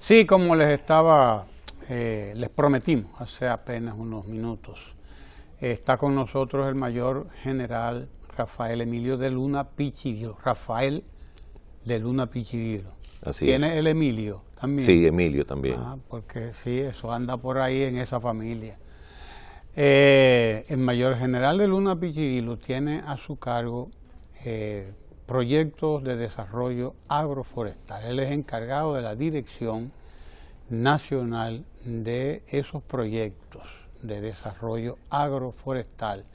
Sí, como les prometimos hace apenas unos minutos, está con nosotros el mayor general Rafael Emilio de Luna Pichirilo. Rafael de Luna Pichirilo. Así ¿Tiene es. el Emilio también? Sí, Emilio también. Porque sí, eso anda por ahí en esa familia. El mayor general de Luna Pichirilo tiene a su cargo proyectos de desarrollo agroforestal. Él es encargado de la dirección nacional de esos proyectos de desarrollo agroforestal.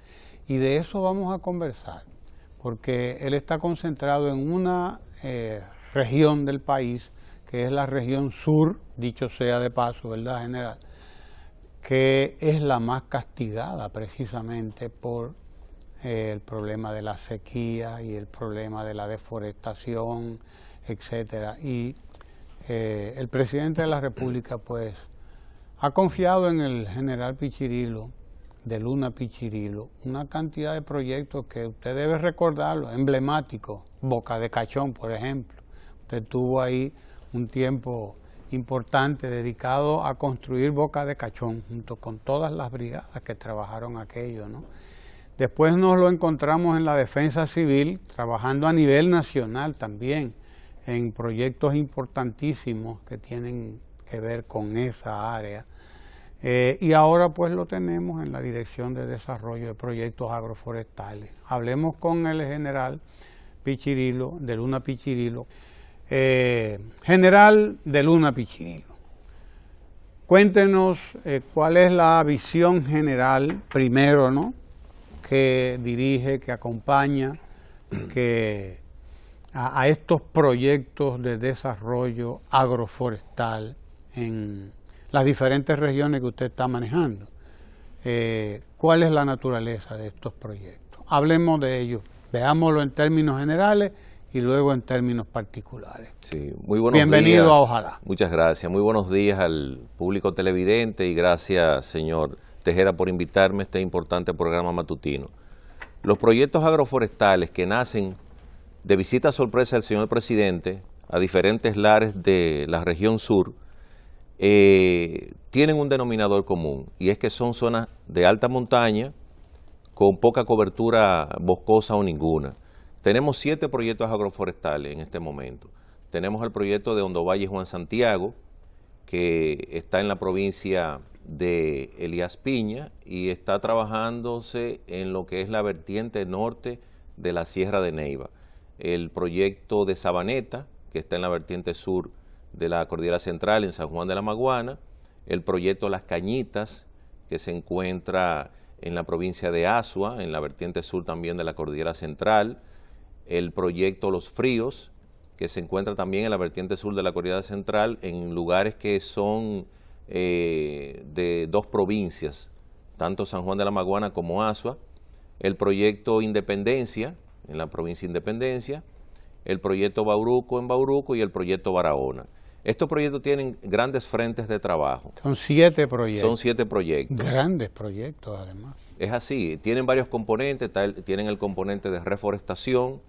Y de eso vamos a conversar, porque él está concentrado en una región del país, que es la región sur, dicho sea de paso, ¿verdad, general?, que es la más castigada precisamente por el problema de la sequía y el problema de la deforestación, etcétera. Y el presidente de la República, pues, ha confiado en el general Pichirilo, de Luna Pichirilo, una cantidad de proyectos que usted debe recordarlo, emblemáticos. Boca de Cachón, por ejemplo. Usted tuvo ahí un tiempo importante dedicado a construir Boca de Cachón, junto con todas las brigadas que trabajaron aquello, ¿no? Después nos lo encontramos en la defensa civil, trabajando a nivel nacional también, en proyectos importantísimos que tienen que ver con esa área. Y ahora pues lo tenemos en la Dirección de Desarrollo de Proyectos Agroforestales. Hablemos con el general Pichirilo, de Luna Pichirilo. General de Luna Pichirilo, cuéntenos cuál es la visión general, primero, ¿no?, que dirige, que acompaña a estos proyectos de desarrollo agroforestal en las diferentes regiones que usted está manejando. ¿Cuál es la naturaleza de estos proyectos? Hablemos de ellos, veámoslo en términos generales y luego en términos particulares. Sí, muy buenos Bienvenido días. a Ojalá. Muchas gracias. Muy buenos días al público televidente y gracias, señor Tejera, por invitarme a este importante programa matutino. Los proyectos agroforestales que nacen de visita sorpresa del señor presidente a diferentes lares de la región sur tienen un denominador común, y es que son zonas de alta montaña con poca cobertura boscosa o ninguna. Tenemos 7 proyectos agroforestales en este momento. Tenemos el proyecto de Hondo Valle Juan Santiago, que está en la provincia de Elías Piña y está trabajándose en lo que es la vertiente norte de la Sierra de Neiva. El proyecto de Sabaneta, que está en la vertiente sur de la Cordillera Central en San Juan de la Maguana. El proyecto Las Cañitas, que se encuentra en la provincia de Azua, en la vertiente sur también de la Cordillera Central. El proyecto Los Fríos, que se encuentra también en la vertiente sur de la Cordillera Central, en lugares que son de 2 provincias, tanto San Juan de la Maguana como Azua. El proyecto Independencia, en la provincia de Independencia. El proyecto Bauruco en Bauruco y el proyecto Barahona. Estos proyectos tienen grandes frentes de trabajo. Son 7 proyectos. Son 7 proyectos. Grandes proyectos, además. Es así, tienen varios componentes, tienen el componente de reforestación,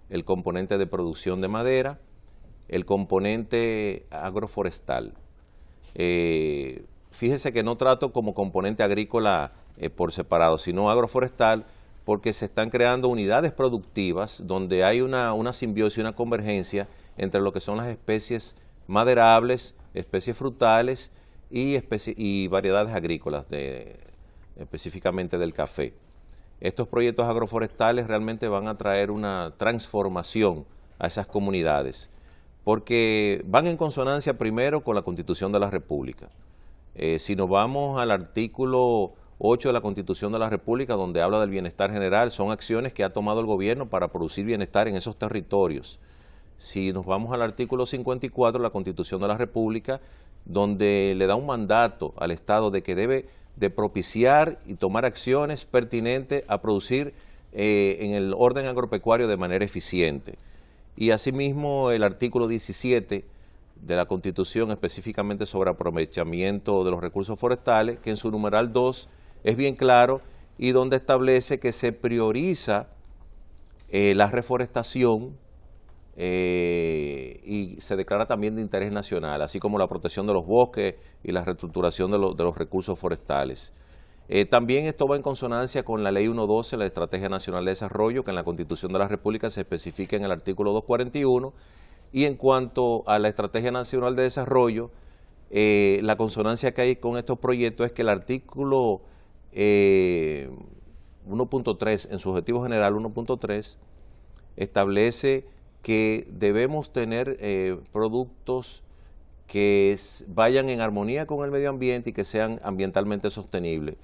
el componente de producción de madera, el componente agroforestal. Fíjese que no trato como componente agrícola por separado, sino agroforestal, porque se están creando unidades productivas donde hay una simbiosis, una convergencia entre lo que son las especies maderables, especies frutales y variedades agrícolas, específicamente del café. Estos proyectos agroforestales realmente van a traer una transformación a esas comunidades, porque van en consonancia primero con la Constitución de la República. Si nos vamos al artículo 8 de la Constitución de la República, donde habla del bienestar general, son acciones que ha tomado el gobierno para producir bienestar en esos territorios. Si nos vamos al artículo 54 de la Constitución de la República, donde le da un mandato al Estado de que debe de propiciar y tomar acciones pertinentes a producir en el orden agropecuario de manera eficiente. Y asimismo el artículo 17 de la Constitución, específicamente sobre aprovechamiento de los recursos forestales, que en su numeral 2 es bien claro y donde establece que se prioriza la reforestación y se declara también de interés nacional, así como la protección de los bosques y la reestructuración de los recursos forestales. También esto va en consonancia con la Ley 112, la Estrategia Nacional de Desarrollo, que en la Constitución de la República se especifica en el artículo 241, y en cuanto a la Estrategia Nacional de Desarrollo, la consonancia que hay con estos proyectos es que el artículo 1.3, en su objetivo general 1.3, establece que debemos tener productos que vayan en armonía con el medio ambiente y que sean ambientalmente sostenibles.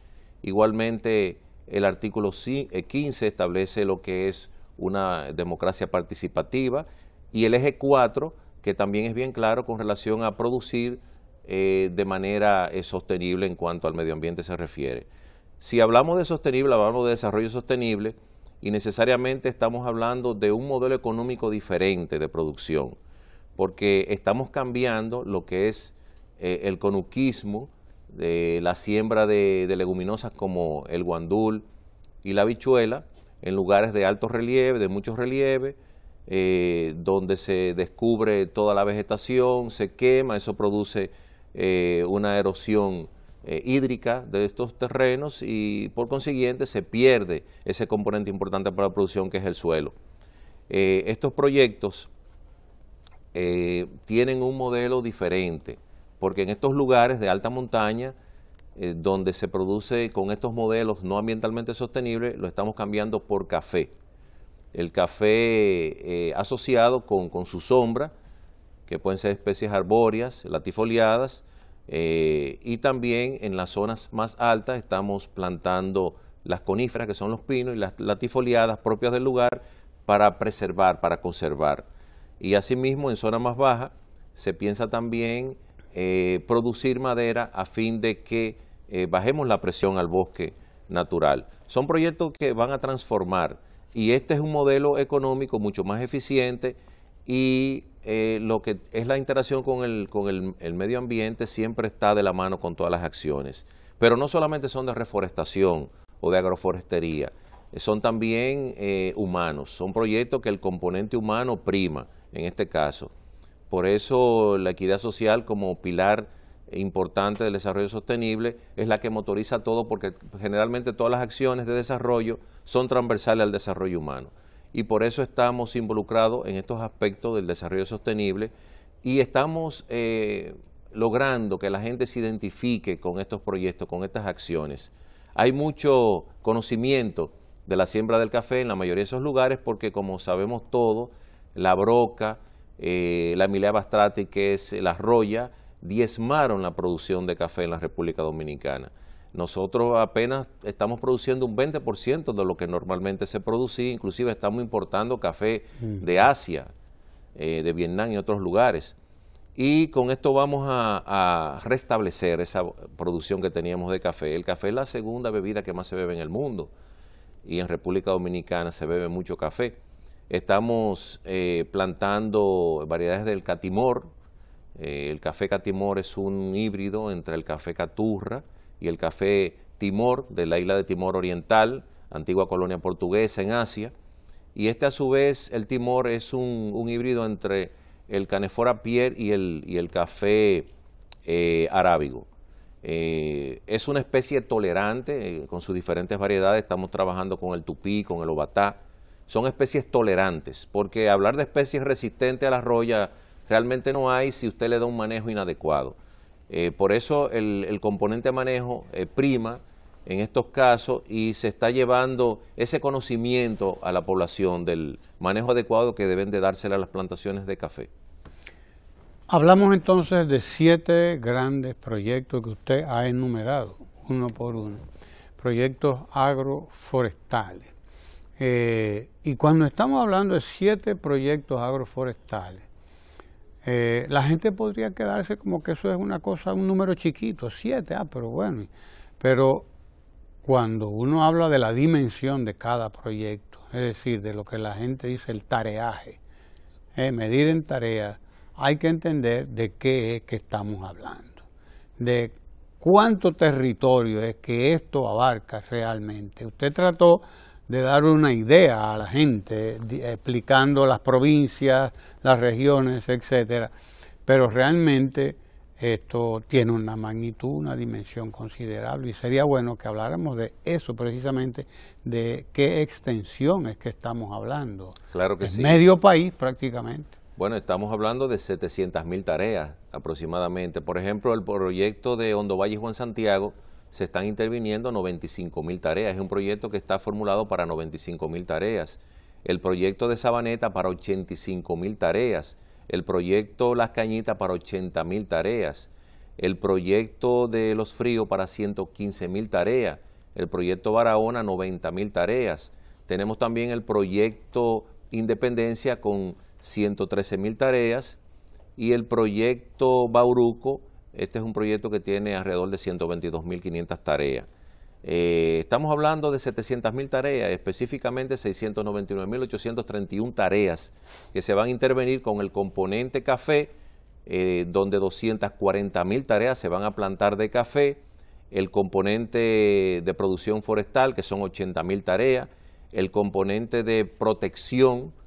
Igualmente, el artículo 15 establece lo que es una democracia participativa, y el eje 4, que también es bien claro con relación a producir de manera sostenible en cuanto al medio ambiente se refiere. Si hablamos de sostenible, hablamos de desarrollo sostenible, y necesariamente estamos hablando de un modelo económico diferente de producción, porque estamos cambiando lo que es el conuquismo, de la siembra de leguminosas como el guandul y la habichuela, en lugares de alto relieve, de mucho relieve, donde se descubre toda la vegetación, se quema, eso produce una erosión hídrica de estos terrenos, y por consiguiente se pierde ese componente importante para la producción, que es el suelo. Estos proyectos tienen un modelo diferente, porque en estos lugares de alta montaña, donde se produce con estos modelos no ambientalmente sostenibles, lo estamos cambiando por café. El café asociado con su sombra, que pueden ser especies arbóreas, latifoliadas, y también en las zonas más altas estamos plantando las coníferas, que son los pinos, y las latifoliadas propias del lugar, para preservar, para conservar. Y asimismo, en zonas más bajas se piensa también producir madera a fin de que bajemos la presión al bosque natural. Son proyectos que van a transformar, y este es un modelo económico mucho más eficiente, y lo que es la interacción con el medio ambiente siempre está de la mano con todas las acciones. Pero no solamente son de reforestación o de agroforestería, son también humanos, son proyectos que el componente humano prima en este caso. Por eso la equidad social, como pilar importante del desarrollo sostenible, es la que motoriza todo, porque generalmente todas las acciones de desarrollo son transversales al desarrollo humano. Y por eso estamos involucrados en estos aspectos del desarrollo sostenible, y estamos logrando que la gente se identifique con estos proyectos, con estas acciones. Hay mucho conocimiento de la siembra del café en la mayoría de esos lugares, porque como sabemos todos, la broca, la Emilia bastrati, que es la roya, diezmaron la producción de café en la República Dominicana. Nosotros apenas estamos produciendo un 20% de lo que normalmente se producía, inclusive estamos importando café de Asia, de Vietnam y otros lugares. Y con esto vamos a restablecer esa producción que teníamos de café. El café es la segunda bebida que más se bebe en el mundo, y en República Dominicana se bebe mucho café. Estamos plantando variedades del catimor. El café catimor es un híbrido entre el café caturra y el café Timor, de la isla de Timor Oriental, antigua colonia portuguesa en Asia. Y este, a su vez, el Timor es un híbrido entre el Canephora Pierre y el café arábigo. Es una especie tolerante, con sus diferentes variedades. Estamos trabajando con el tupí, con el obatá. Son especies tolerantes, porque hablar de especies resistentes a la roya realmente no hay si usted le da un manejo inadecuado. Por eso el componente de manejo prima en estos casos, y se está llevando ese conocimiento a la población del manejo adecuado que deben de dársela a las plantaciones de café. Hablamos entonces de 7 grandes proyectos que usted ha enumerado, uno por uno, proyectos agroforestales. Y cuando estamos hablando de 7 proyectos agroforestales, la gente podría quedarse como que eso es una cosa, un número chiquito, 7, pero bueno. Pero cuando uno habla de la dimensión de cada proyecto, es decir, de lo que la gente dice el tareaje, medir en tareas, hay que entender de qué es que estamos hablando, de cuánto territorio es que esto abarca realmente. Usted trató de dar una idea a la gente, explicando las provincias, las regiones, etcétera. Pero realmente esto tiene una magnitud, una dimensión considerable y sería bueno que habláramos de eso precisamente, de qué extensión es que estamos hablando. Claro que sí. Medio país prácticamente. Bueno, estamos hablando de 700.000 tareas aproximadamente. Por ejemplo, el proyecto de Hondo Valle y Juan Santiago se están interviniendo 95.000 tareas. Es un proyecto que está formulado para 95.000 tareas. El proyecto de Sabaneta para 85.000 tareas. El proyecto Las Cañitas para 80.000 tareas. El proyecto de Los Fríos para 115.000 tareas. El proyecto Barahona 90.000 tareas. Tenemos también el proyecto Independencia con 113.000 tareas y el proyecto Bauruco, este es un proyecto que tiene alrededor de 122.500 tareas. Estamos hablando de 700.000 tareas, específicamente 699.831 tareas que se van a intervenir con el componente café, donde 240.000 tareas se van a plantar de café, el componente de producción forestal, que son 80.000 tareas, el componente de protección,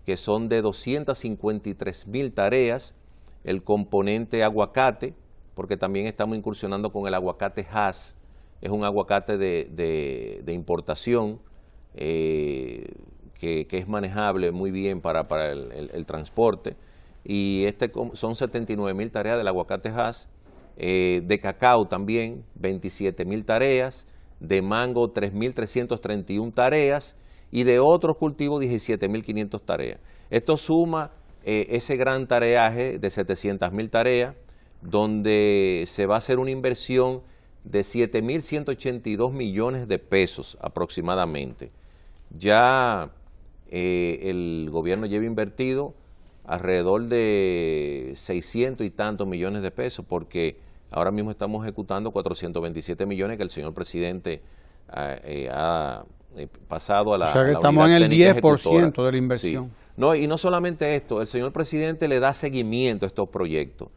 que son de 253.000 tareas, el componente aguacate, porque también estamos incursionando con el aguacate Hass, es un aguacate de importación que es manejable muy bien para el transporte, y son 79.000 tareas del aguacate Hass, de cacao también 27.000 tareas, de mango 3.331 tareas, y de otros cultivos 17.500 tareas. Esto suma ese gran tareaje de 700.000 tareas, donde se va a hacer una inversión de 7.182 millones de pesos aproximadamente. Ya el gobierno lleva invertido alrededor de 600 y tantos millones de pesos, porque ahora mismo estamos ejecutando 427 millones que el señor presidente ha pasado a la, o sea que estamos en el 10% de la inversión. Sí. No, y no solamente esto, el señor presidente le da seguimiento a estos proyectos.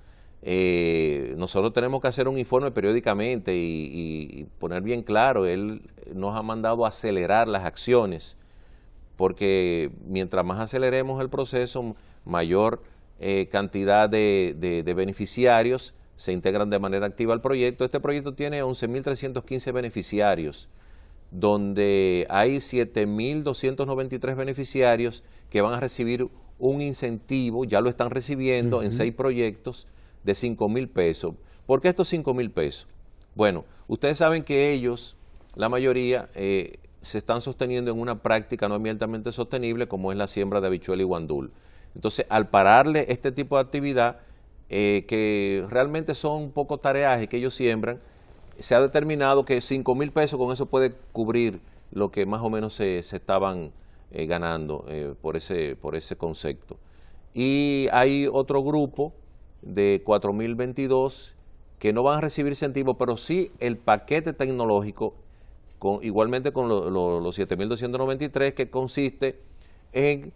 Nosotros tenemos que hacer un informe periódicamente y poner bien claro, él nos ha mandado a acelerar las acciones, porque mientras más aceleremos el proceso, mayor cantidad de beneficiarios se integran de manera activa al proyecto. Este proyecto tiene 11.315 beneficiarios, donde hay 7.293 beneficiarios que van a recibir un incentivo, ya lo están recibiendo en 6 proyectos de 5.000 pesos. ¿Por qué estos 5.000 pesos? Bueno, ustedes saben que ellos, la mayoría, se están sosteniendo en una práctica no ambientalmente sostenible como es la siembra de habichuela y guandul. Entonces, al pararle este tipo de actividad, que realmente son un poco tareajes que ellos siembran, se ha determinado que 5.000 pesos con eso puede cubrir lo que más o menos se estaban ganando por ese concepto. Y hay otro grupo de 4.022 que no van a recibir incentivos, pero sí el paquete tecnológico, igualmente con los 7.293, que consiste en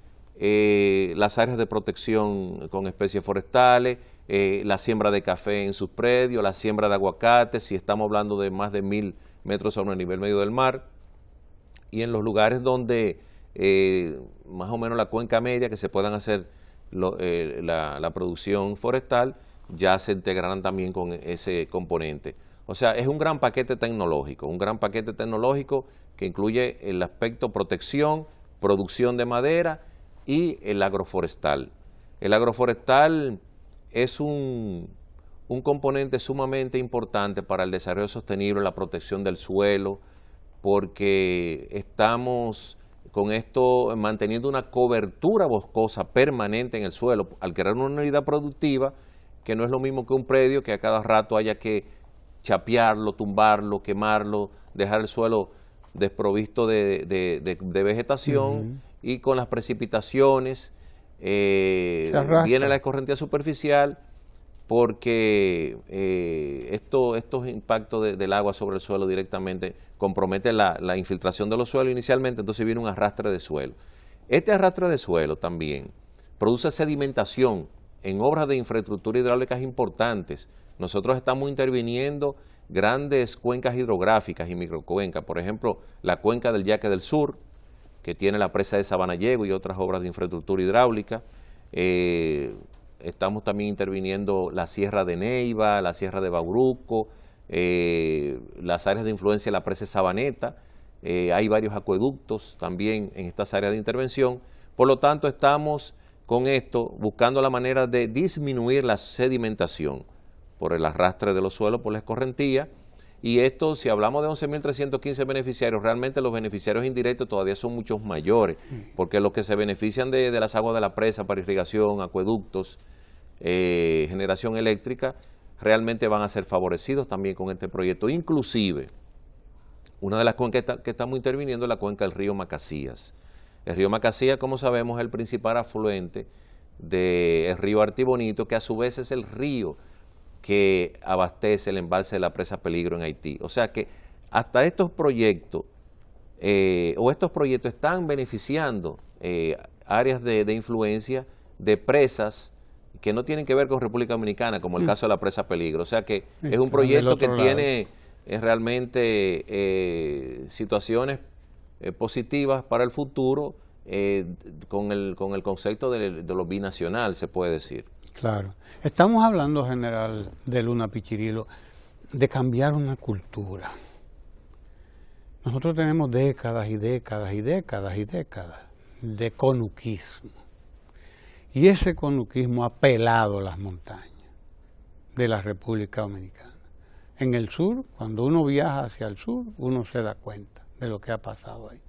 las áreas de protección con especies forestales, la siembra de café en sus predios, la siembra de aguacate, si estamos hablando de más de 1.000 metros sobre el nivel medio del mar, y en los lugares donde más o menos la cuenca media, que se puedan hacer la producción forestal, ya se integrarán también con ese componente. O sea, es un gran paquete tecnológico, que incluye el aspecto protección, producción de madera y el agroforestal. El agroforestal es un componente sumamente importante para el desarrollo sostenible, la protección del suelo, porque estamos con esto manteniendo una cobertura boscosa permanente en el suelo, al crear una unidad productiva, que no es lo mismo que un predio que a cada rato haya que chapearlo, tumbarlo, quemarlo, dejar el suelo desprovisto de vegetación, y con las precipitaciones viene la escorrentía superficial, porque estos impactos del agua sobre el suelo directamente comprometen la infiltración de los suelos inicialmente, entonces viene un arrastre de suelo. Este arrastre de suelo también produce sedimentación en obras de infraestructura hidráulicas importantes. Nosotros estamos interviniendo grandes cuencas hidrográficas y microcuencas, por ejemplo, la cuenca del Yaque del Sur, que tiene la presa de Sabanayego y otras obras de infraestructura hidráulica. Estamos también interviniendo la Sierra de Neiva, la Sierra de Bauruco, las áreas de influencia de la presa de Sabaneta. Hay varios acueductos también en estas áreas de intervención. Por lo tanto, estamos con esto buscando la manera de disminuir la sedimentación por el arrastre de los suelos, por la escorrentía. Y esto, si hablamos de 11.315 beneficiarios, realmente los beneficiarios indirectos todavía son muchos mayores, porque los que se benefician de las aguas de la presa para irrigación, acueductos, generación eléctrica, realmente van a ser favorecidos también con este proyecto. Inclusive, una de las cuencas que estamos interviniendo es la cuenca del río Macasías. El río Macasías, como sabemos, es el principal afluente del río Artibonito, que a su vez es el río que abastece el embalse de la presa Peligro en Haití. O sea que hasta estos proyectos, estos proyectos están beneficiando áreas de influencia de presas que no tienen que ver con República Dominicana, como el caso de la presa Peligro. O sea que es un proyecto que tiene realmente situaciones positivas para el futuro, con el concepto de lo binacional, se puede decir. Claro. Estamos hablando, general de Luna Pichirilo, de cambiar una cultura. Nosotros tenemos décadas y décadas y décadas y décadas de conuquismo. Y ese conuquismo ha pelado las montañas de la República Dominicana. En el sur, cuando uno viaja hacia el sur, uno se da cuenta de lo que ha pasado ahí.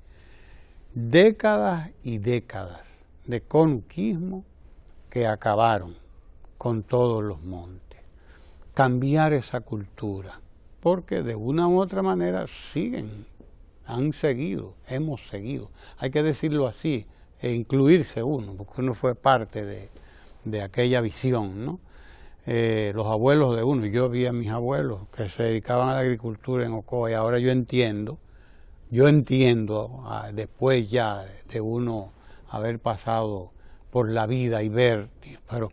Décadas y décadas de conuquismo que acabaron con todos los montes. Cambiar esa cultura, porque de una u otra manera han seguido, hemos seguido. Hay que decirlo así, e incluirse uno, porque uno fue parte de aquella visión, ¿no? Los abuelos de uno, yo vi a mis abuelos que se dedicaban a la agricultura en Ocoa, y ahora yo entiendo, después ya de uno haber pasado por la vida y ver, pero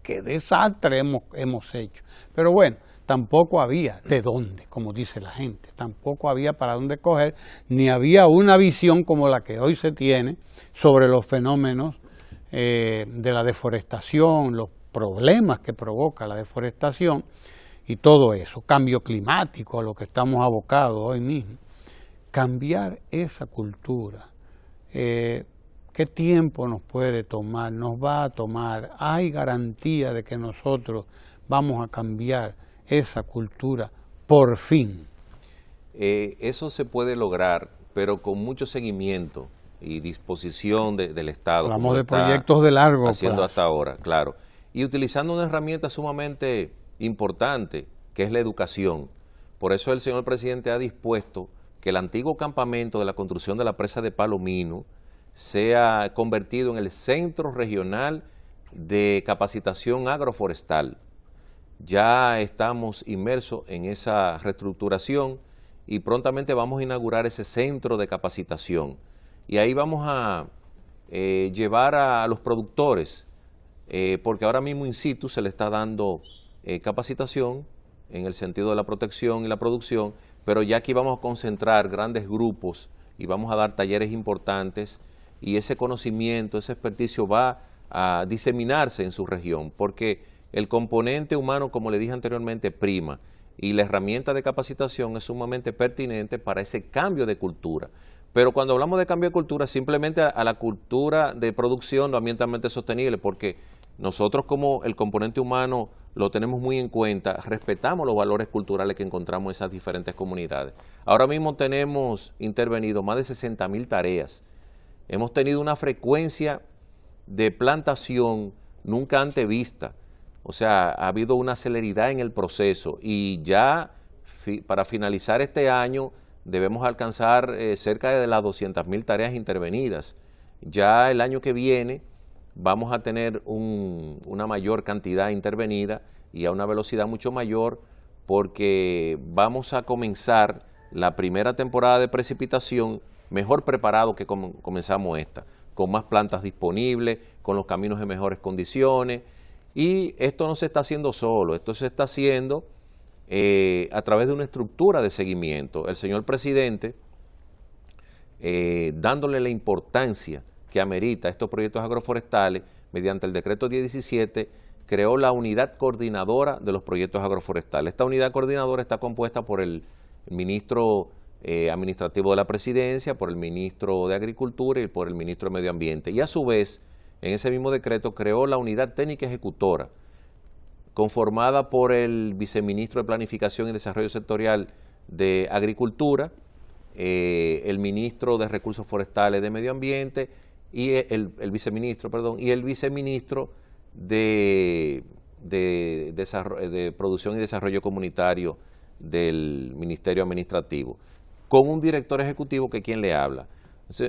qué desastre hemos hecho. Pero bueno, tampoco había de dónde, como dice la gente, tampoco había para dónde coger, ni había una visión como la que hoy se tiene sobre los fenómenos de la deforestación, los problemas que provoca la deforestación y todo eso, cambio climático a lo que estamos abocados hoy mismo. Cambiar esa cultura, ¿qué tiempo nos puede tomar? ¿Nos va a tomar? ¿Hay garantía de que nosotros vamos a cambiar esa cultura por fin? Eso se puede lograr, pero con mucho seguimiento y disposición del Estado. Hablamos de proyectos de largo plazo. Haciendo hasta ahora, claro. Y utilizando una herramienta sumamente importante, que es la educación. Por eso el señor presidente ha dispuesto que el antiguo campamento de la construcción de la presa de Palomino sea convertido en el Centro Regional de Capacitación Agroforestal. Ya estamos inmersos en esa reestructuración y prontamente vamos a inaugurar ese centro de capacitación. Y ahí vamos a llevar a los productores, porque ahora mismo in situ se le está dando capacitación en el sentido de la protección y la producción, pero ya aquí vamos a concentrar grandes grupos y vamos a dar talleres importantes, y ese conocimiento, ese experticio va a diseminarse en su región, porque el componente humano, como le dije anteriormente, prima, y la herramienta de capacitación es sumamente pertinente para ese cambio de cultura. Pero cuando hablamos de cambio de cultura, simplemente a la cultura de producción lo ambientalmente sostenible, porque nosotros como el componente humano lo tenemos muy en cuenta, respetamos los valores culturales que encontramos en esas diferentes comunidades. Ahora mismo tenemos intervenido más de 60.000 tareas. Hemos tenido una frecuencia de plantación nunca antes vista. O sea, ha habido una celeridad en el proceso y ya para finalizar este año debemos alcanzar cerca de las 200.000 tareas intervenidas. Ya el año que viene vamos a tener una mayor cantidad intervenida y a una velocidad mucho mayor, porque vamos a comenzar la primera temporada de precipitación mejor preparado que comenzamos esta, con más plantas disponibles, con los caminos en mejores condiciones. Y esto no se está haciendo solo, esto se está haciendo a través de una estructura de seguimiento. El señor presidente dándole la importancia que amerita estos proyectos agroforestales, mediante el decreto 1017, creó la unidad coordinadora de los proyectos agroforestales. Esta unidad coordinadora está compuesta por el ministro administrativo de la Presidencia, por el ministro de Agricultura y por el ministro de Medio Ambiente. Y a su vez, en ese mismo decreto creó la unidad técnica ejecutora, conformada por el viceministro de Planificación y Desarrollo Sectorial de Agricultura, el ministro de Recursos Forestales de Medio Ambiente y el viceministro de Producción y Desarrollo Comunitario del Ministerio Administrativo, con un director ejecutivo que es quien le habla.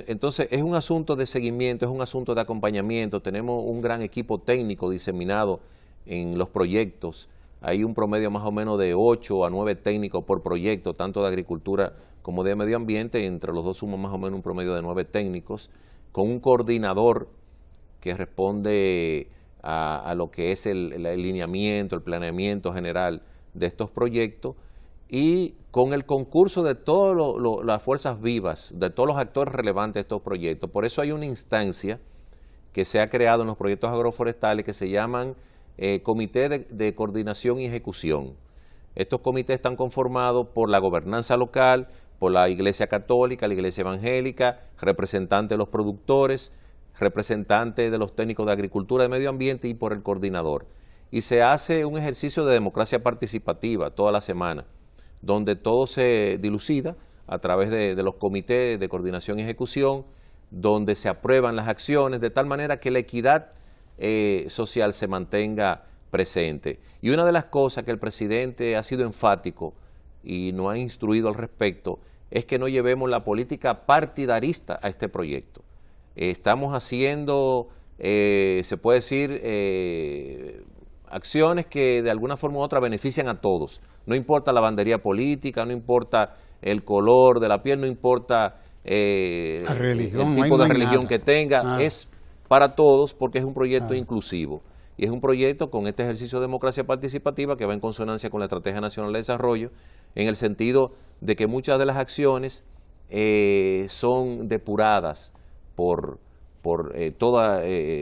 Entonces es un asunto de seguimiento, es un asunto de acompañamiento. Tenemos un gran equipo técnico diseminado en los proyectos. Hay un promedio más o menos de 8 a 9 técnicos por proyecto, tanto de agricultura como de medio ambiente. Entre los dos suman más o menos un promedio de 9 técnicos, con un coordinador que responde a lo que es el lineamiento, el planeamiento general de estos proyectos, y con el concurso de todas las fuerzas vivas, de todos los actores relevantes de estos proyectos. Por eso hay una instancia que se ha creado en los proyectos agroforestales que se llaman Comité de Coordinación y Ejecución. Estos comités están conformados por la gobernanza local, por la Iglesia Católica, la Iglesia Evangélica, representantes de los productores, representantes de los técnicos de agricultura, de medio ambiente y por el coordinador. Y se hace un ejercicio de democracia participativa toda la semana, donde todo se dilucida a través de los comités de coordinación y ejecución, donde se aprueban las acciones de tal manera que la equidad social se mantenga presente. Y una de las cosas que el presidente ha sido enfático y nos ha instruido al respecto es que no llevemos la política partidarista a este proyecto. Estamos haciendo, se puede decir, acciones que de alguna forma u otra benefician a todos. No importa la bandería política, no importa el color de la piel, no importa el tipo de religión que tenga, es para todos porque es un proyecto inclusivo. Y es un proyecto con este ejercicio de democracia participativa que va en consonancia con la Estrategia Nacional de Desarrollo, en el sentido de que muchas de las acciones son depuradas por todo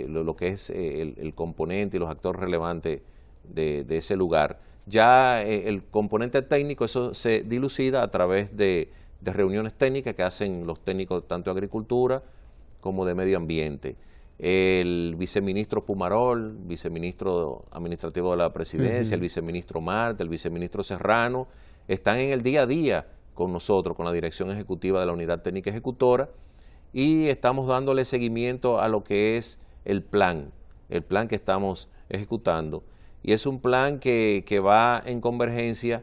lo que es el componente y los actores relevantes de ese lugar. Ya el componente técnico, eso se dilucida a través de reuniones técnicas que hacen los técnicos tanto de agricultura como de medio ambiente. El viceministro Pumarol, viceministro administrativo de la Presidencia, el viceministro Marte, el viceministro Serrano, están en el día a día con nosotros, con la dirección ejecutiva de la Unidad Técnica Ejecutora, y estamos dándole seguimiento a lo que es el plan que estamos ejecutando. Y es un plan que va en convergencia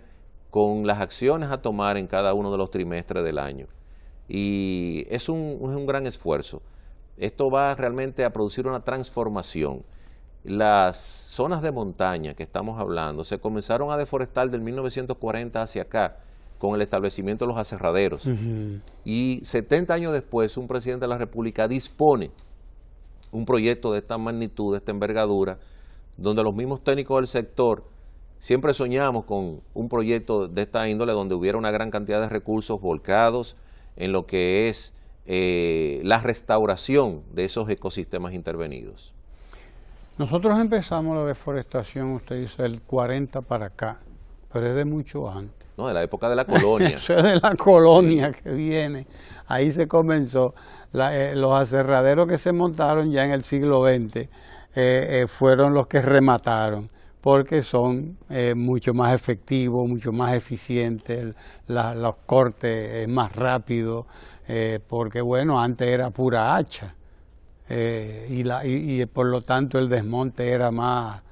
con las acciones a tomar en cada uno de los trimestres del año. Y es un gran esfuerzo. Esto va realmente a producir una transformación. Las zonas de montaña que estamos hablando se comenzaron a deforestar del 1940 hacia acá, con el establecimiento de los aserraderos. Y 70 años después, un presidente de la República dispone un proyecto de esta magnitud, de esta envergadura, donde los mismos técnicos del sector siempre soñamos con un proyecto de esta índole, donde hubiera una gran cantidad de recursos volcados en lo que es la restauración de esos ecosistemas intervenidos. Nosotros empezamos la deforestación, usted dice, del 40 para acá, pero es de mucho antes. No, de la época de la colonia. Eso es de la colonia que viene. Ahí se comenzó. Los aserraderos que se montaron ya en el siglo XX fueron los que remataron, porque son mucho más efectivos, mucho más eficientes, los cortes más rápidos, porque bueno, antes era pura hacha, y por lo tanto el desmonte era más.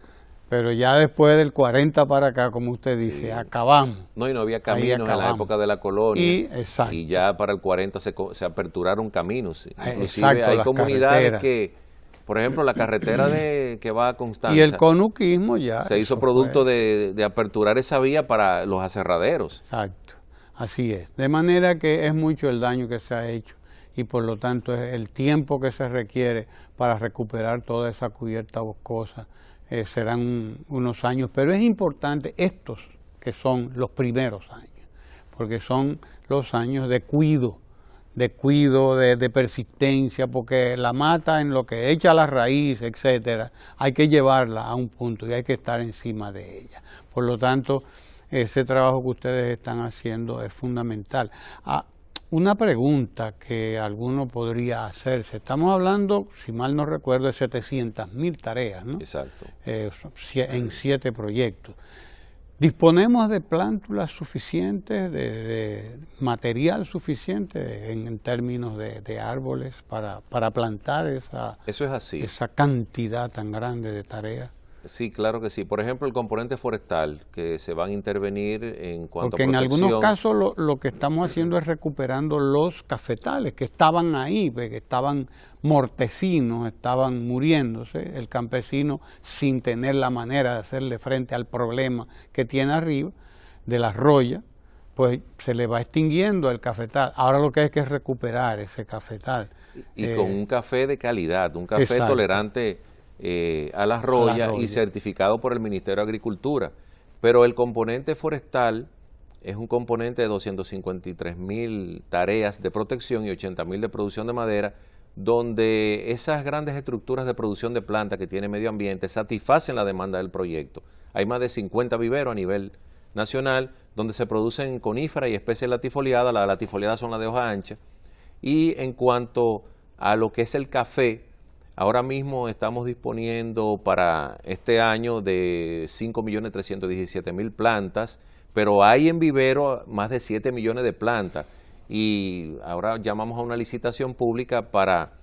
Pero ya después del 40 para acá, como usted dice, acabamos. No, y no había caminos en la época de la colonia. Y ya para el 40 se aperturaron caminos. Inclusive hay comunidades que, por ejemplo, la carretera que va a Constanza. Y el conuquismo ya. Se hizo producto de aperturar esa vía para los aserraderos. Exacto, así es. De manera que es mucho el daño que se ha hecho y por lo tanto es el tiempo que se requiere para recuperar toda esa cubierta boscosa. Serán unos años, pero es importante estos que son los primeros años, porque son los años de cuido de cuido, de persistencia, porque la mata en lo que echa la raíz, etcétera, hay que llevarla a un punto y hay que estar encima de ella. Por lo tanto, ese trabajo que ustedes están haciendo es fundamental. Una pregunta que alguno podría hacerse. Estamos hablando, si mal no recuerdo, de 700.000 tareas, ¿no? Exacto. En 7 proyectos. ¿Disponemos de plántulas suficientes, de material suficiente en términos de árboles para plantar Eso es así. esa cantidad tan grande de tareas? Sí, claro que sí. Por ejemplo, el componente forestal, que se van a intervenir en cuanto Porque a protección. en algunos casos lo que estamos haciendo es recuperando los cafetales que estaban ahí, que estaban mortecinos, estaban muriéndose. El campesino, sin tener la manera de hacerle frente al problema que tiene arriba, de la roya, pues se le va extinguiendo el cafetal. Ahora lo que hay que es recuperar ese cafetal. Y con un café de calidad, un café exacto. tolerante a la roya y certificado por el Ministerio de Agricultura. Pero el componente forestal es un componente de 253.000 tareas de protección y 80.000 de producción de madera, donde esas grandes estructuras de producción de planta que tiene medio ambiente satisfacen la demanda del proyecto. Hay más de 50 viveros a nivel nacional donde se producen coníferas y especies latifoliadas. Las latifoliadas son las de hoja ancha. Y en cuanto a lo que es el café, ahora mismo estamos disponiendo para este año de 5.317.000 plantas, pero hay en vivero más de 7 millones de plantas. Y ahora llamamos a una licitación pública para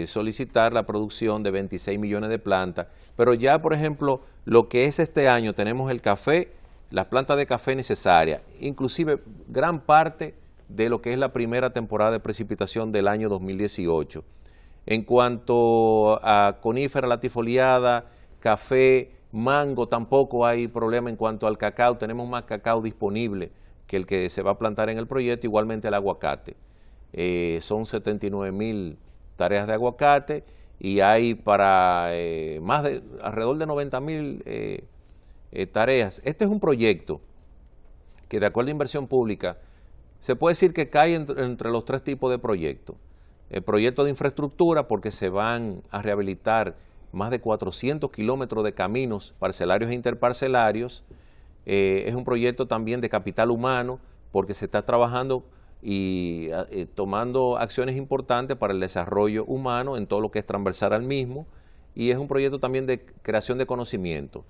solicitar la producción de 26 millones de plantas. Pero ya, por ejemplo, lo que es este año, tenemos el café, las plantas de café necesarias, inclusive gran parte de lo que es la primera temporada de precipitación del año 2018. En cuanto a conífera latifoliada, café, mango, tampoco hay problema. En cuanto al cacao, tenemos más cacao disponible que el que se va a plantar en el proyecto, igualmente el aguacate. Son 79.000 tareas de aguacate y hay para alrededor de 90.000 tareas. Este es un proyecto que, de acuerdo a inversión pública, se puede decir que cae entre los 3 tipos de proyectos. El proyecto de infraestructura, porque se van a rehabilitar más de 400 kilómetros de caminos parcelarios e interparcelarios. Es un proyecto también de capital humano, porque se está trabajando y tomando acciones importantes para el desarrollo humano en todo lo que es transversal al mismo, y es un proyecto también de creación de conocimiento.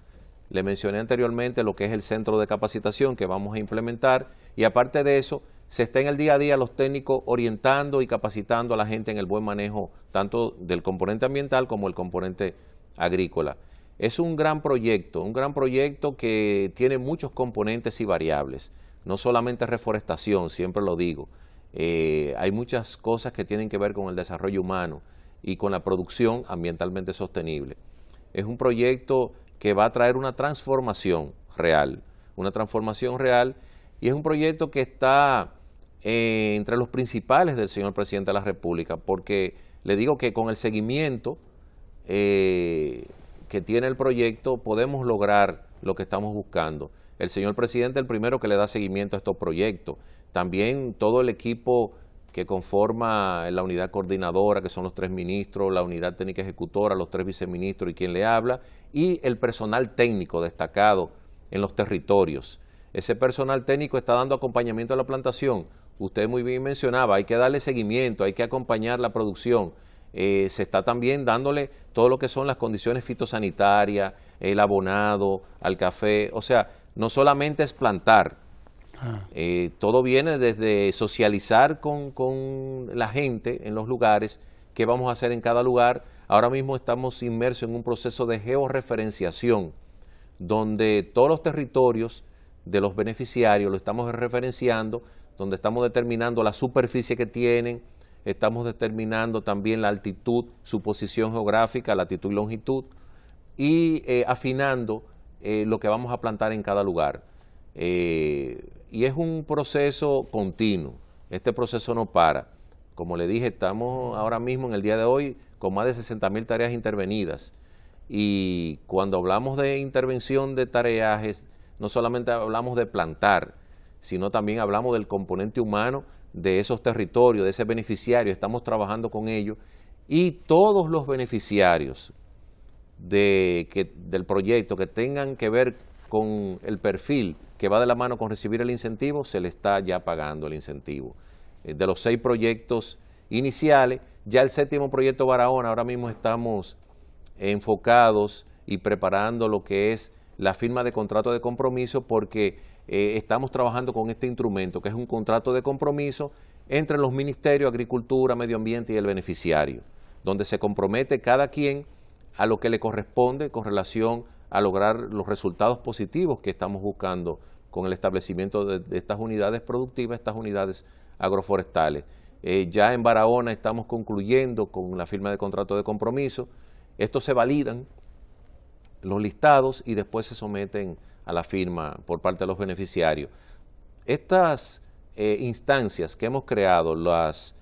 Le mencioné anteriormente lo que es el centro de capacitación que vamos a implementar, y aparte de eso, se está en el día a día los técnicos orientando y capacitando a la gente en el buen manejo tanto del componente ambiental como el componente agrícola. Es un gran proyecto que tiene muchos componentes y variables, no solamente reforestación, siempre lo digo. Hay muchas cosas que tienen que ver con el desarrollo humano y con la producción ambientalmente sostenible. Es un proyecto que va a traer una transformación real, y es un proyecto que está entre los principales del señor presidente de la República, porque le digo que con el seguimiento que tiene el proyecto podemos lograr lo que estamos buscando. El señor presidente es el primero que le da seguimiento a estos proyectos. También todo el equipo que conforma la unidad coordinadora, que son los 3 ministros, la unidad técnica ejecutora, los 3 viceministros y quien le habla, y el personal técnico destacado en los territorios. Ese personal técnico está dando acompañamiento a la plantación. Usted muy bien mencionaba, hay que darle seguimiento, hay que acompañar la producción. Se está también dándole todo lo que son las condiciones fitosanitarias, el abonado al café. O sea, no solamente es plantar, todo viene desde socializar con la gente en los lugares, qué vamos a hacer en cada lugar. Ahora mismo estamos inmersos en un proceso de georreferenciación, donde todos los territorios de los beneficiarios lo estamos referenciando, donde estamos determinando la superficie que tienen, estamos determinando también la altitud, su posición geográfica, latitud y longitud, y afinando lo que vamos a plantar en cada lugar. Y es un proceso continuo, este proceso no para. Como le dije, estamos ahora mismo en el día de hoy con más de 60.000 tareas intervenidas, y cuando hablamos de intervención de tareajes, no solamente hablamos de plantar, sino también hablamos del componente humano, de esos territorios, de ese beneficiario, estamos trabajando con ellos, y todos los beneficiarios del proyecto que tengan que ver con el perfil que va de la mano con recibir el incentivo, se le está ya pagando el incentivo. De los 6 proyectos iniciales, ya el 7º proyecto Barahona, ahora mismo estamos enfocados y preparando lo que es la firma de contrato de compromiso, porque estamos trabajando con este instrumento, que es un contrato de compromiso entre los ministerios, Agricultura, Medio Ambiente y el beneficiario, donde se compromete cada quien a lo que le corresponde con relación a lograr los resultados positivos que estamos buscando con el establecimiento de estas unidades productivas, estas unidades agroforestales. Ya en Barahona estamos concluyendo con la firma de contrato de compromiso. Estos se validan, los listados, y después se someten a la firma por parte de los beneficiarios. Estas instancias que hemos creado, los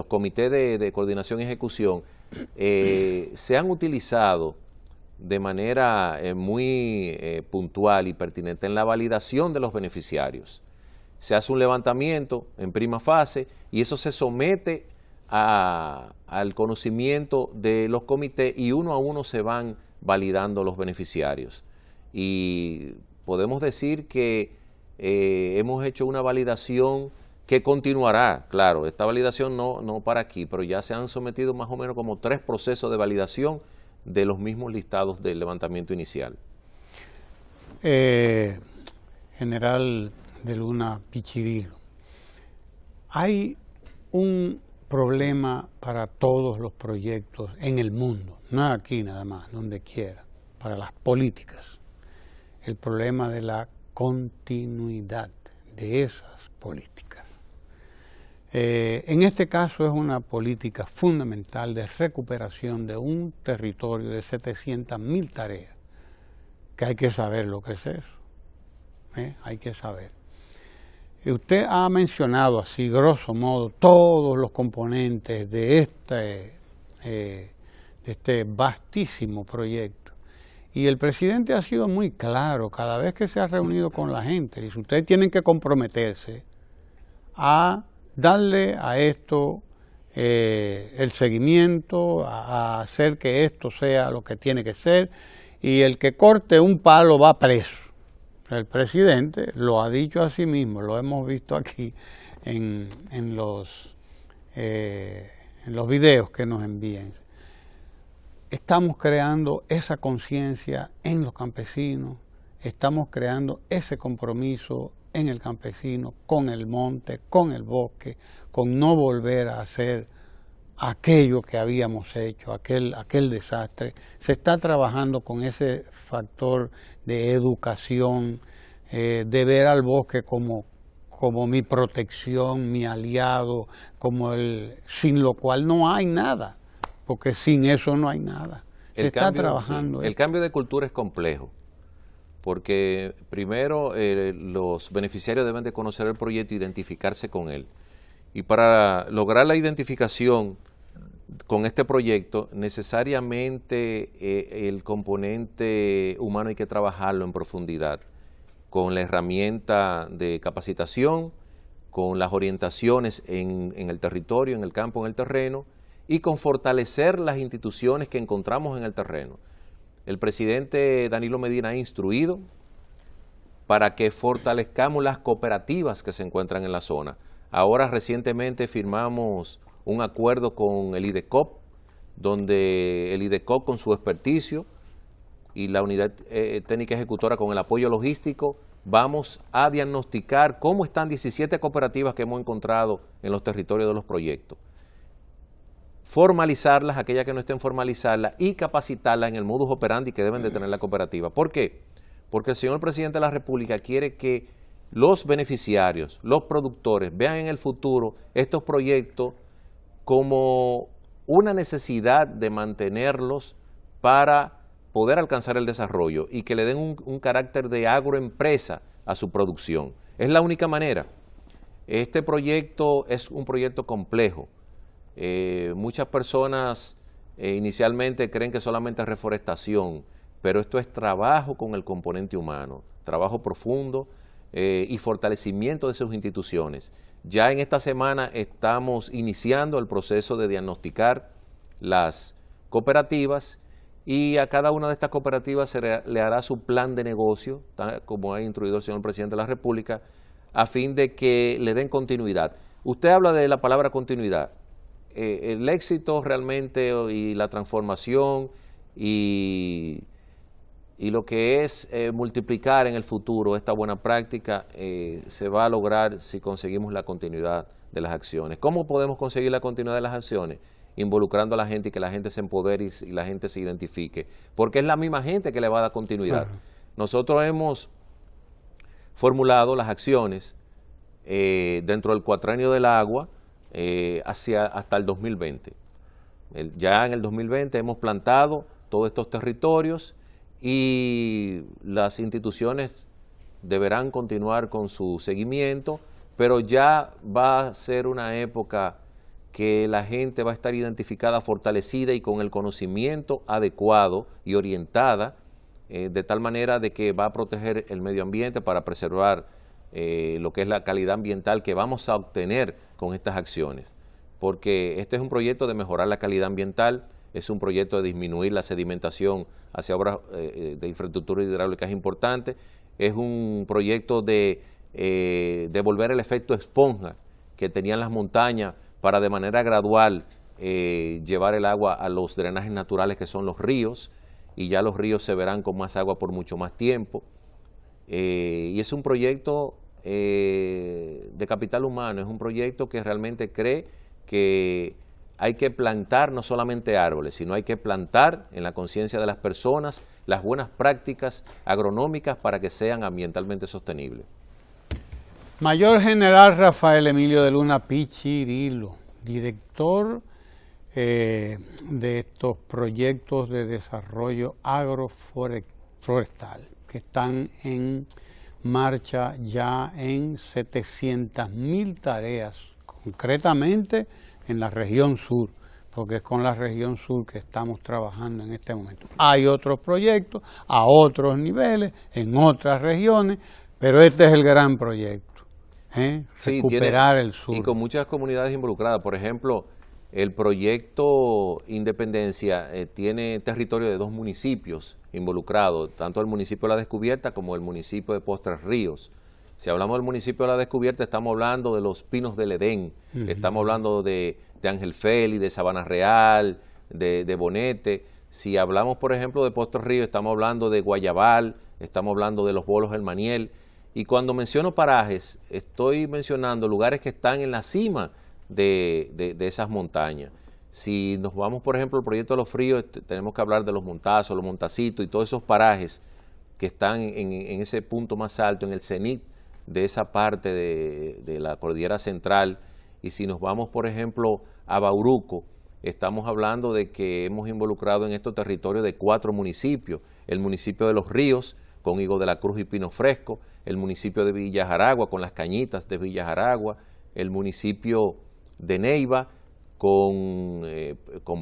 comités de coordinación y ejecución, se han utilizado de manera muy puntual y pertinente en la validación de los beneficiarios. Se hace un levantamiento en prima fase y eso se somete al conocimiento de los comités, y uno a uno se van validando los beneficiarios. Y podemos decir que hemos hecho una validación que continuará. Claro, esta validación no para aquí, pero ya se han sometido más o menos como 3 procesos de validación de los mismos listados del levantamiento inicial. General de Luna Pichivilo, hay un problema para todos los proyectos en el mundo, no aquí nada más, donde quiera, para las políticas, el problema de la continuidad de esas políticas. En este caso es una política fundamental de recuperación de un territorio de 700.000 tareas, que hay que saber lo que es eso, hay que saber. Usted ha mencionado así, grosso modo, todos los componentes de este vastísimo proyecto. Y el presidente ha sido muy claro cada vez que se ha reunido con la gente. Dice, ustedes tienen que comprometerse a darle a esto el seguimiento, a hacer que esto sea lo que tiene que ser, y el que corte un palo va preso. El presidente lo ha dicho a sí mismo, lo hemos visto aquí en los videos que nos envían. Estamos creando esa conciencia en los campesinos, estamos creando ese compromiso en el campesino, con el monte, con el bosque, con no volver a hacer aquello que habíamos hecho, aquel desastre. Se está trabajando con ese factor de educación, de ver al bosque como mi protección, mi aliado, sin lo cual no hay nada, porque sin eso no hay nada. Se está trabajando. Sí, el cambio de cultura es complejo, porque primero los beneficiarios deben de conocer el proyecto e identificarse con él. Y para lograr la identificación con este proyecto, necesariamente el componente humano hay que trabajarlo en profundidad, con la herramienta de capacitación, con las orientaciones en el territorio, en el campo, en el terreno, y con fortalecer las instituciones que encontramos en el terreno. El presidente Danilo Medina ha instruido para que fortalezcamos las cooperativas que se encuentran en la zona. Ahora recientemente firmamos un acuerdo con el IDECOP, donde el IDECOP con su experticio y la unidad técnica ejecutora con el apoyo logístico vamos a diagnosticar cómo están 17 cooperativas que hemos encontrado en los territorios de los proyectos. Formalizarlas, aquellas que no estén formalizarlas, y capacitarlas en el modus operandi que deben de tener la cooperativa. ¿Por qué? Porque el señor presidente de la República quiere que los beneficiarios, los productores, vean en el futuro estos proyectos como una necesidad de mantenerlos para poder alcanzar el desarrollo, y que le den un carácter de agroempresa a su producción. Es la única manera. Este proyecto es un proyecto complejo. Muchas personas inicialmente creen que solamente es reforestación, pero esto es trabajo con el componente humano, trabajo profundo, y fortalecimiento de sus instituciones. Ya en esta semana estamos iniciando el proceso de diagnosticar las cooperativas y a cada una de estas cooperativas le hará su plan de negocio, como ha instruido el señor presidente de la República, a fin de que le den continuidad. Usted habla de la palabra continuidad. El éxito realmente y la transformación y lo que es multiplicar en el futuro esta buena práctica se va a lograr si conseguimos la continuidad de las acciones. ¿Cómo podemos conseguir la continuidad de las acciones? Involucrando a la gente y que la gente se empodere y la gente se identifique, porque es la misma gente que le va a dar continuidad. Claro. Nosotros hemos formulado las acciones dentro del cuatrenio del agua hasta el 2020. Ya en el 2020 hemos plantado todos estos territorios y las instituciones deberán continuar con su seguimiento, pero ya va a ser una época que la gente va a estar identificada, fortalecida y con el conocimiento adecuado y orientada, de tal manera de que va a proteger el medio ambiente para preservar lo que es la calidad ambiental que vamos a obtener con estas acciones. Porque este es un proyecto de mejorar la calidad ambiental, es un proyecto de disminuir la sedimentación hacia obras de infraestructura hidráulica importante, es un proyecto de devolver el efecto esponja que tenían las montañas para de manera gradual llevar el agua a los drenajes naturales que son los ríos, y ya los ríos se verán con más agua por mucho más tiempo. Y es un proyecto de capital humano, es un proyecto que realmente cree que hay que plantar no solamente árboles, sino hay que plantar en la conciencia de las personas las buenas prácticas agronómicas para que sean ambientalmente sostenibles. Mayor General Rafael Emilio de Luna Pichirilo, director de estos proyectos de desarrollo agroforestal que están en marcha ya en 700.000 tareas, concretamente en la región sur, porque es con la región sur que estamos trabajando en este momento. Hay otros proyectos a otros niveles, en otras regiones, pero este es el gran proyecto. Sí, recuperar el sur. Y con muchas comunidades involucradas. Por ejemplo, el proyecto Independencia tiene territorio de 2 municipios involucrados, tanto el municipio de La Descubierta como el municipio de Postres Ríos. Si hablamos del municipio de La Descubierta, estamos hablando de los Pinos del Edén, estamos hablando de Ángel Félix, de Sabana Real, de Bonete. Si hablamos, por ejemplo, de Postres Ríos, estamos hablando de Guayabal, estamos hablando de los Bolos del Maniel. Y cuando menciono parajes, estoy mencionando lugares que están en la cima de esas montañas. Si nos vamos, por ejemplo, al proyecto de Los Fríos, tenemos que hablar de los Montazos, los Montacitos y todos esos parajes que están en ese punto más alto, en el cenit de esa parte de la cordillera central. Y si nos vamos, por ejemplo, a Bauruco, estamos hablando de que hemos involucrado en estos territorios de 4 municipios. El municipio de Los Ríos, con Higo de la Cruz y Pino Fresco, el municipio de Villa Jaragua, con las Cañitas de Villa Jaragua, el municipio de Neiva, con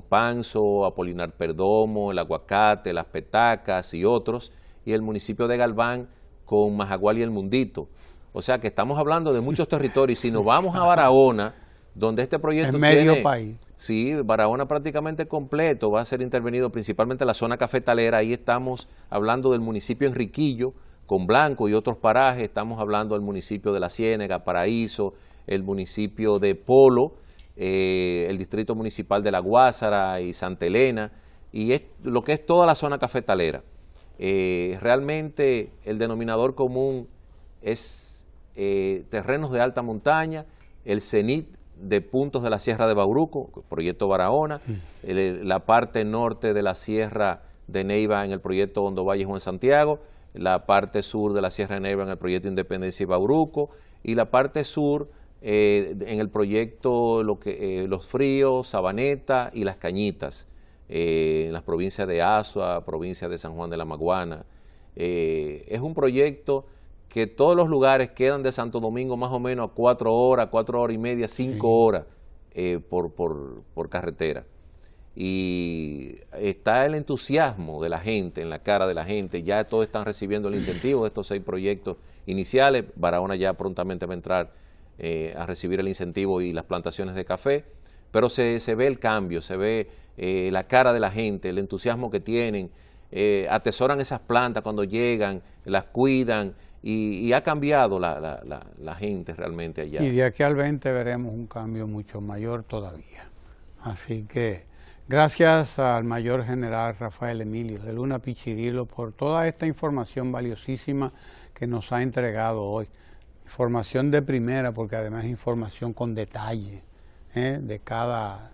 Panzo, Apolinar Perdomo, el Aguacate, las Petacas y otros, y el municipio de Galván con Majagual y el Mundito. O sea que estamos hablando de muchos territorios. Y si nos vamos a Barahona, donde este proyecto en medio país. Sí, Barahona prácticamente completo, va a ser intervenido principalmente la zona cafetalera. Ahí estamos hablando del municipio Enriquillo, con Blanco y otros parajes. Estamos hablando del municipio de La Ciénega, Paraíso, el municipio de Polo, el distrito municipal de La Guásara y Santa Elena, y lo que es toda la zona cafetalera. Realmente el denominador común es terrenos de alta montaña, el cenit de puntos de la Sierra de Bauruco, proyecto Barahona, la parte norte de la Sierra de Neiva en el proyecto Hondo Valle Juan Santiago, la parte sur de la Sierra de Neiva en el proyecto Independencia y Bauruco, y la parte sur en el proyecto Los Fríos, Sabaneta y Las Cañitas, en las provincias de Azua, provincia de San Juan de la Maguana. Es un proyecto que todos los lugares quedan de Santo Domingo más o menos a 4 horas, 4 horas y media, 5 horas por carretera. Y está el entusiasmo de la gente, en la cara de la gente. Ya todos están recibiendo el incentivo de estos 6 proyectos iniciales. Barahona ya prontamente va a entrar a recibir el incentivo y las plantaciones de café, pero se ve el cambio, se ve la cara de la gente, el entusiasmo que tienen, atesoran esas plantas cuando llegan, las cuidan, y ha cambiado la gente realmente allá. Y de aquí al 20 veremos un cambio mucho mayor todavía. Así que gracias al mayor general Rafael Emilio de Luna Pichirilo por toda esta información valiosísima que nos ha entregado hoy. Información de primera, porque además es información con detalle de cada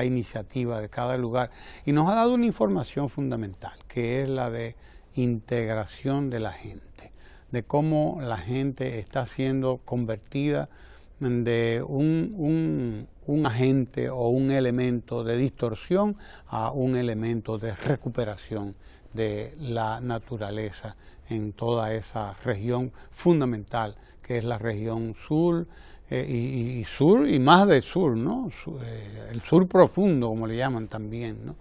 iniciativa, de cada lugar. Y nos ha dado una información fundamental, que es la de integración de la gente, de cómo la gente está siendo convertida de un agente o un elemento de distorsión a un elemento de recuperación de la naturaleza en toda esa región fundamental que es la región sur y sur y más del sur, ¿no? El sur profundo, como le llaman también, ¿no?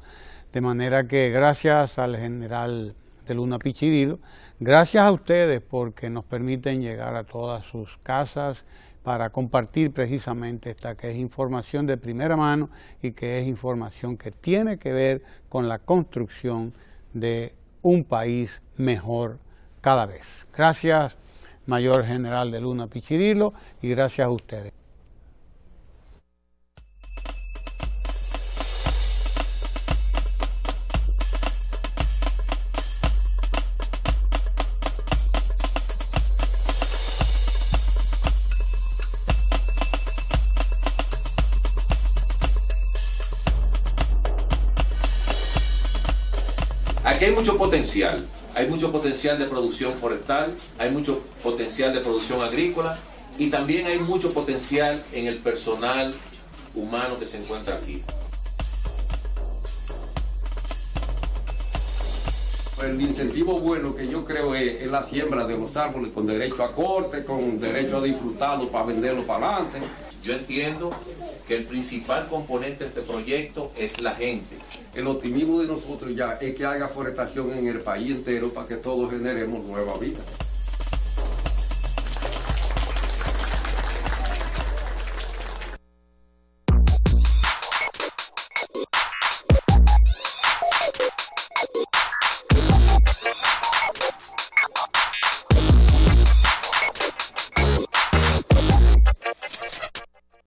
De manera que gracias al general de Luna Pichirilo, gracias a ustedes porque nos permiten llegar a todas sus casas para compartir precisamente esta que es información de primera mano y que es información que tiene que ver con la construcción de un país mejor cada vez. Gracias, Mayor General de Luna Pichirilo, y gracias a ustedes. Aquí hay mucho potencial de producción forestal, hay mucho potencial de producción agrícola y también hay mucho potencial en el personal humano que se encuentra aquí. El incentivo bueno que yo creo es la siembra de los árboles con derecho a corte, con derecho a disfrutarlo para venderlo para adelante. Yo entiendo que el principal componente de este proyecto es la gente. El optimismo de nosotros ya es que haya forestación en el país entero para que todos generemos nueva vida.